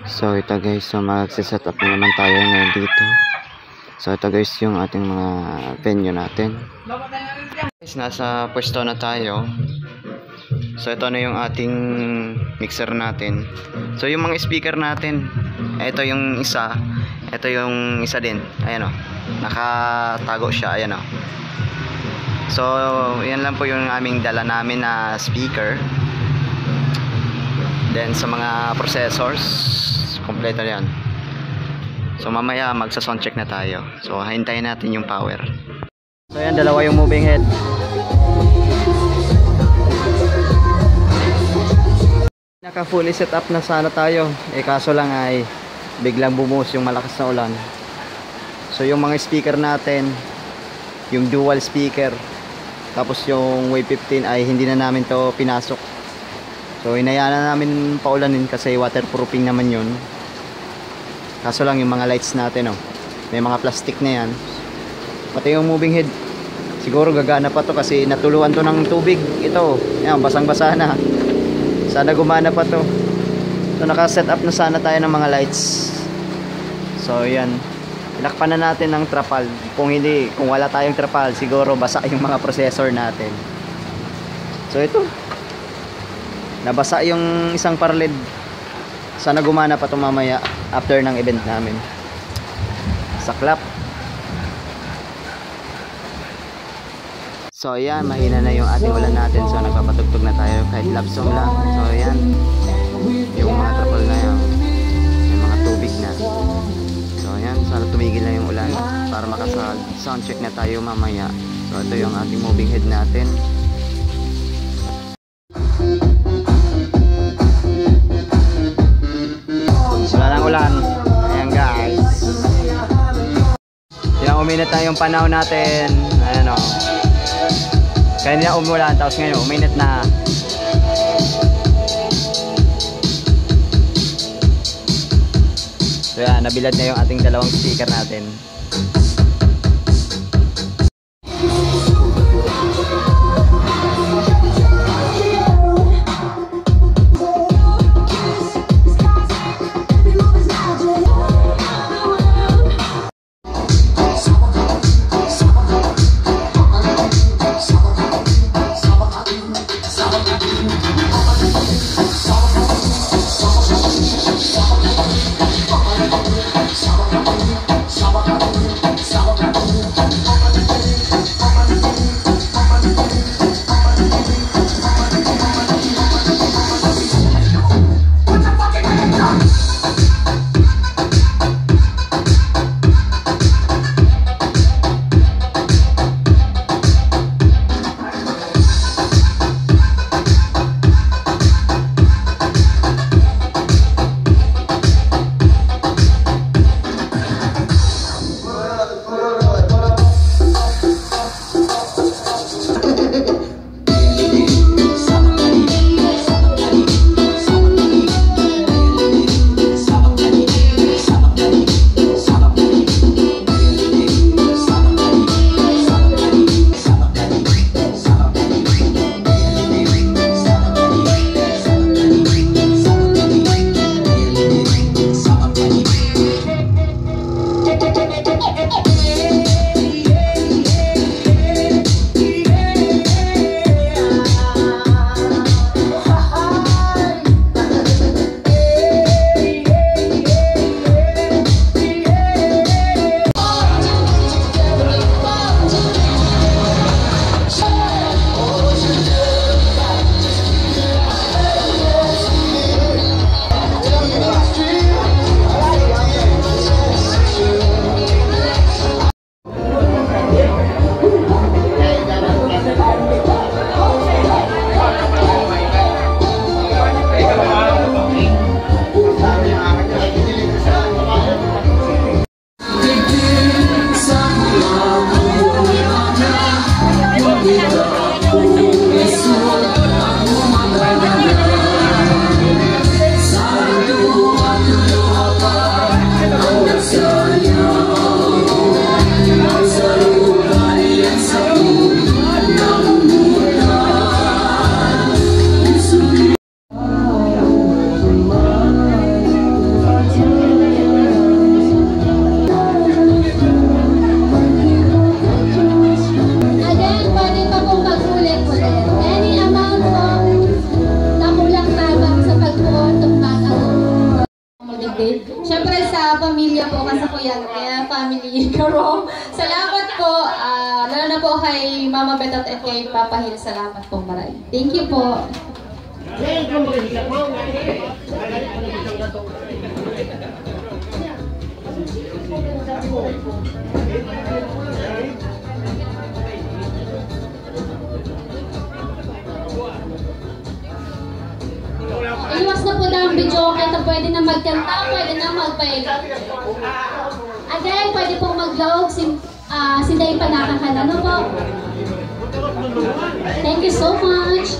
So ito guys, so magsiset up na naman tayo ngayon dito. So ito guys yung ating mga venue natin. Guys, nasa pwesto na tayo. So ito na yung ating mixer natin. So yung mga speaker natin, ito yung isa, ito yung isa din. Ayan o, nakatago siya, ayan o. So yan lang po yung aming dala namin na speaker. Then sa mga processors, kompleto yan. So mamaya magsa-sound check na tayo. So hintayin natin yung power. So yan, dalawa yung moving head. Naka fully set up na sana tayo. Kaso lang ay biglang bumuhos yung malakas na ulan. So yung mga speaker natin, yung dual speaker, tapos yung Wave 15 ay hindi na namin to pinasok. So inayaan na namin paulanin kasi waterproofing naman yun. Kaso lang yung mga lights natin may mga plastic na yan. Pati yung moving head siguro gagana pa to kasi natuluan to ng tubig. Ito, yan, basang basa na. Sana gumana pa to. So naka-set up na sana tayo ng mga lights. So yan, tinakpan na natin ng trapal. Kung wala tayong trapal, siguro basa yung mga processor natin. So ito, nabasa yung isang parled. Sana gumana pa ito mamaya after ng event namin. Saklap. So ayan, mahina na yung ating ulan natin. So nagpapatugtog na tayo kahit love song lang. So ayan, yung mga trapal na yan, yung mga tubig na. So ayan, sana tumigil na yung ulan para makasa-sound check na tayo mamaya. So ito yung ating moving head natin. Ulan. Ayan guys. Yan, uminit na yung panahon natin. Ayan o. Kaya umulan, tapos ngayon uminit na. So yan, nabilad na yung ating dalawang speaker natin. birthday. Siyempre sa pamilya po, kasakuyan, kaya family, Karo. Salamat po, lalo na po kay Mama Betot at kay Papa Hill. Salamat po marami. Thank you po. Iwas na po daw ang video, kaya pwede na magkanta, pwede na magpaig. Again, pwede pong mag-vlog, si Day Panakakan. Ano po? Thank you so much.